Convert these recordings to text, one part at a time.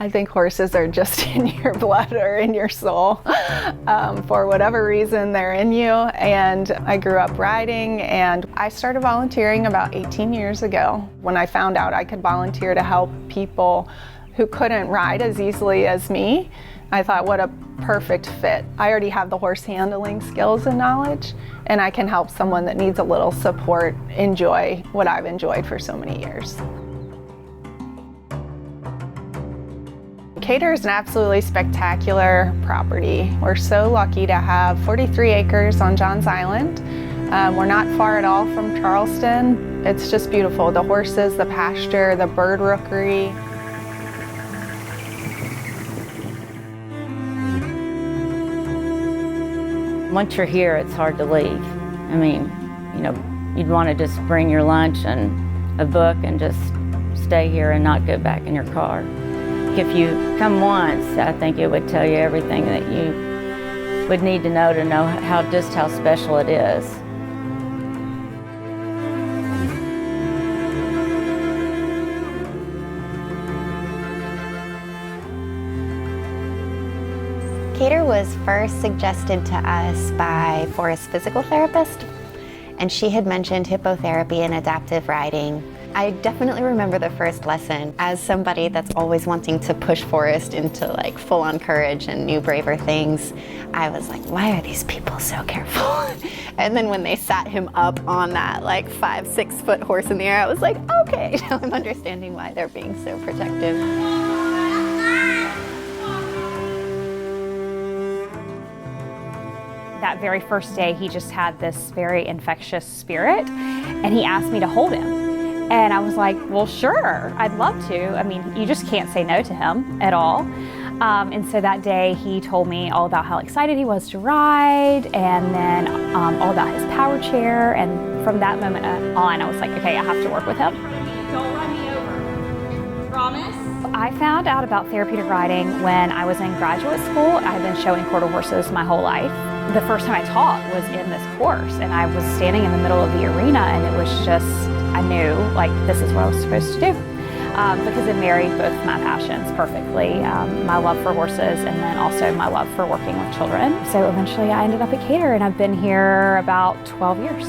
I think horses are just in your blood or in your soul. For whatever reason, they're in you. And I grew up riding, and I started volunteering about 18 years ago when I found out I could volunteer to help people who couldn't ride as easily as me. I thought, what a perfect fit. I already have the horse handling skills and knowledge, and I can help someone that needs a little support enjoy what I've enjoyed for so many years. CATR is an absolutely spectacular property. We're so lucky to have 43 acres on Johns Island. We're not far at all from Charleston. It's just beautiful. The horses, the pasture, the bird rookery. Once you're here, it's hard to leave. I mean, you'd want to just bring your lunch and a book and just stay here and not go back in your car. If you come once, I think it would tell you everything that you would need to know just how special it is. CATR was first suggested to us by Forrest's physical therapist, and she had mentioned hippotherapy and adaptive riding. I definitely remember the first lesson. As somebody that's always wanting to push Forrest into like full-on courage and new braver things, I was like, why are these people so careful? And then when they sat him up on that like 5-6 foot horse in the air, I was like, okay, now I'm understanding why they're being so protective. That very first day, he just had this very infectious spirit, and he asked me to hold him. And I was like, well, sure, I'd love to. I mean, you just can't say no to him at all. And so that day, he told me all about how excited he was to ride, and then all about his power chair. And from that moment on, I was like, okay, I have to work with him. Don't run me over. Promise? I found out about therapeutic riding when I was in graduate school. I've been showing quarter horses my whole life. The first time I taught was in this course, and I was standing in the middle of the arena, and it was just, I knew, like, this is what I was supposed to do. Because it married both my passions perfectly, my love for horses and then also my love for working with children. So eventually I ended up at CATR, and I've been here about 12 years.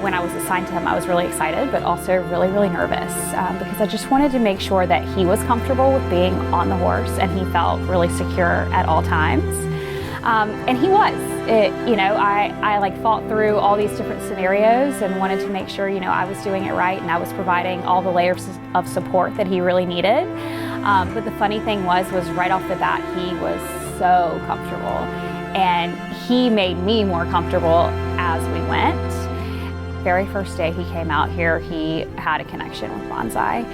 When I was assigned to him, I was really excited, but also really, really nervous because I just wanted to make sure that he was comfortable with being on the horse and he felt really secure at all times. And he was. I like thought through all these different scenarios and wanted to make sure, I was doing it right and I was providing all the layers of support that he really needed. But the funny thing was right off the bat, he was so comfortable, and he made me more comfortable as we went. Very first day he came out here, he had a connection with Bonsai.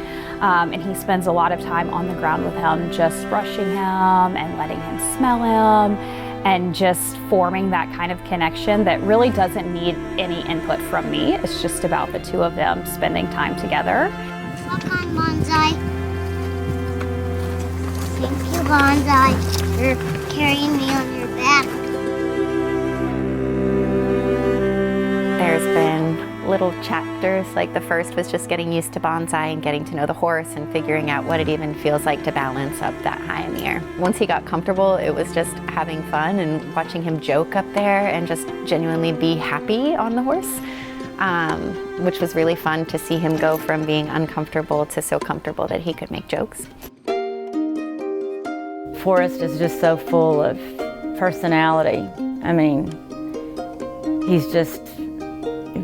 And he spends a lot of time on the ground with him, just brushing him and letting him smell him, and just forming that kind of connection that really doesn't need any input from me. It's just about the two of them spending time together. Walk on, Bonsai. Thank you, Bonsai, for carrying me on your back. There's been little chapters, like the first was just getting used to Bonsai and getting to know the horse and figuring out what it even feels like to balance up that high in the air. Once he got comfortable, it was just having fun and watching him joke up there and just genuinely be happy on the horse, which was really fun to see him go from being uncomfortable to so comfortable that he could make jokes. Forrest is just so full of personality. I mean, he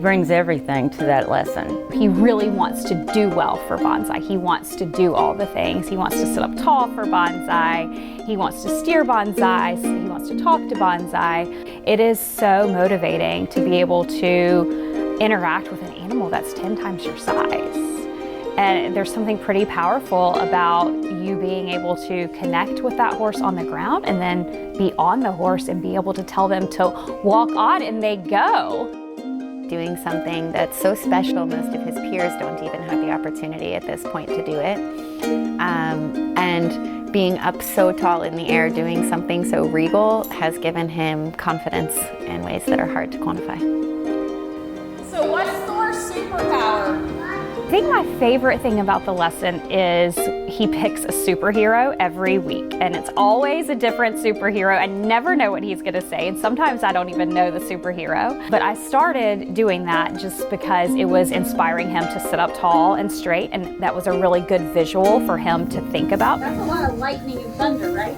brings everything to that lesson. He really wants to do well for Bonsai. He wants to do all the things. He wants to sit up tall for Bonsai. He wants to steer Bonsai. He wants to talk to Bonsai. It is so motivating to be able to interact with an animal that's 10 times your size. And there's something pretty powerful about you being able to connect with that horse on the ground and then be on the horse and be able to tell them to walk on, and they go. Doing something that's so special, most of his peers don't even have the opportunity at this point to do it. And being up so tall in the air doing something so regal has given him confidence in ways that are hard to quantify. So what's Thor's superpower? I think my favorite thing about the lesson is He picks a superhero every week, and it's always a different superhero. I never know what he's gonna say, and sometimes I don't even know the superhero. But I started doing that just because it was inspiring him to sit up tall and straight, and that was a really good visual for him to think about. That's a lot of lightning and thunder, right?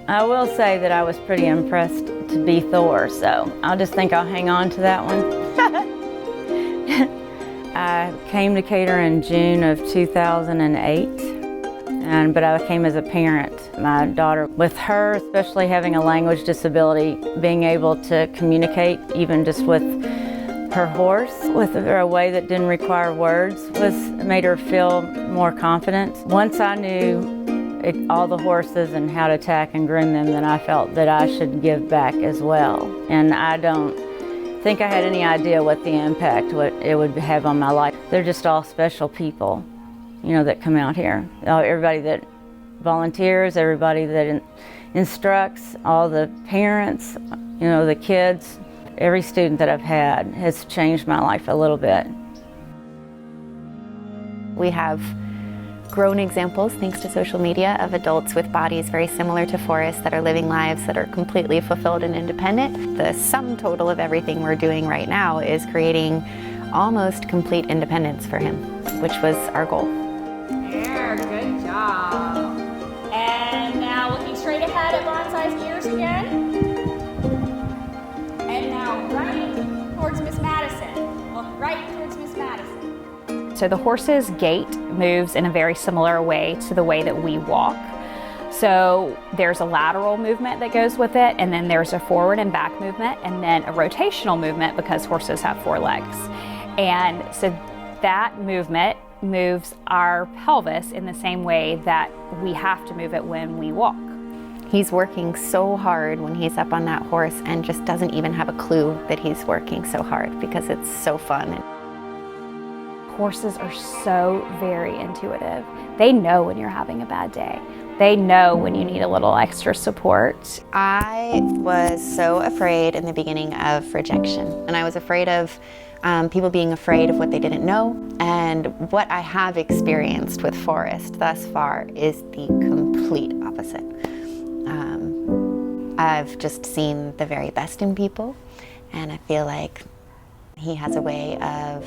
I will say that I was pretty impressed to be Thor, so I'll just think I'll hang on to that one. I came to CATR in June of 2008, but I came as a parent. My daughter, with her especially having a language disability, being able to communicate even just with her horse, with a way that didn't require words, made her feel more confident. Once I knew all the horses and how to tack and groom them, then I felt that I should give back as well. And I don't think I had any idea what the impact it would have on my life. They're just all special people, that come out here. Everybody that volunteers, everybody that instructs, all the parents, the kids. Every student that I've had has changed my life a little bit. We have grown examples, thanks to social media, of adults with bodies very similar to Forrest that are living lives that are completely fulfilled and independent. The sum total of everything we're doing right now is creating almost complete independence for him, which was our goal. There, good job. And now looking straight ahead at bonsai's ears again. And now right towards Miss Madison. Well, right towards Miss Madison. So the horse's gait moves in a very similar way to the way that we walk. So there's a lateral movement that goes with it, and then there's a forward and back movement, and then a rotational movement because horses have 4 legs. And so that movement moves our pelvis in the same way that we have to move it when we walk. He's working so hard when he's up on that horse and just doesn't even have a clue that he's working so hard because it's so fun. Horses are so very intuitive. They know when you're having a bad day. They know when you need a little extra support. I was so afraid in the beginning of rejection, and I was afraid of people being afraid of what they didn't know. And what I have experienced with Forrest thus far is the complete opposite. I've just seen the very best in people, and I feel like he has a way of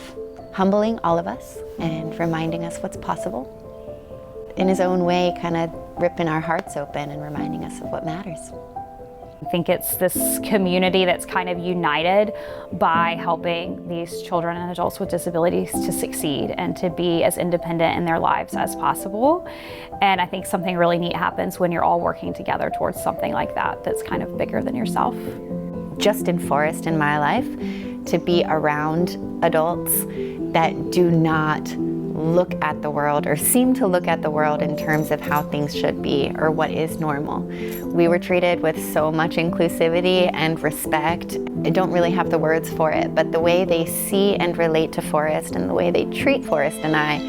humbling all of us and reminding us what's possible. In his own way, kind of ripping our hearts open and reminding us of what matters. I think it's this community that's kind of united by helping these children and adults with disabilities to succeed and to be as independent in their lives as possible. And I think something really neat happens when you're all working together towards something like that that's kind of bigger than yourself. Just in Forrest in my life, to be around adults that do not look at the world or seem to look at the world in terms of how things should be or what is normal. We were treated with so much inclusivity and respect. I don't really have the words for it, but the way they see and relate to Forrest and the way they treat Forrest and I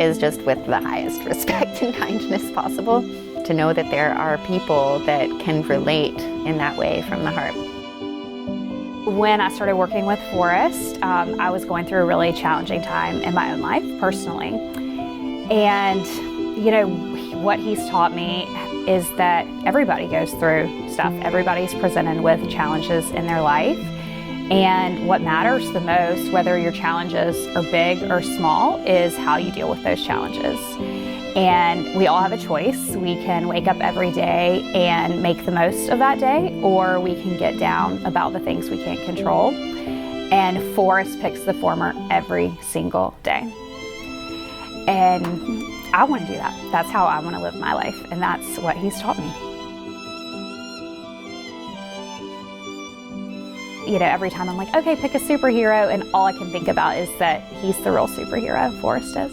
is just with the highest respect and kindness possible. To know that there are people that can relate in that way from the heart. When I started working with Forrest, I was going through a really challenging time in my own life, personally. And, what he's taught me is that everybody goes through stuff. Everybody's presented with challenges in their life. And what matters the most, whether your challenges are big or small, is how you deal with those challenges. And we all have a choice. We can wake up every day and make the most of that day, or we can get down about the things we can't control. And Forrest picks the former every single day. And I want to do that. That's how I want to live my life, and that's what he's taught me. Every time I'm like, okay, pick a superhero, and all I can think about is that he's the real superhero, Forrest is.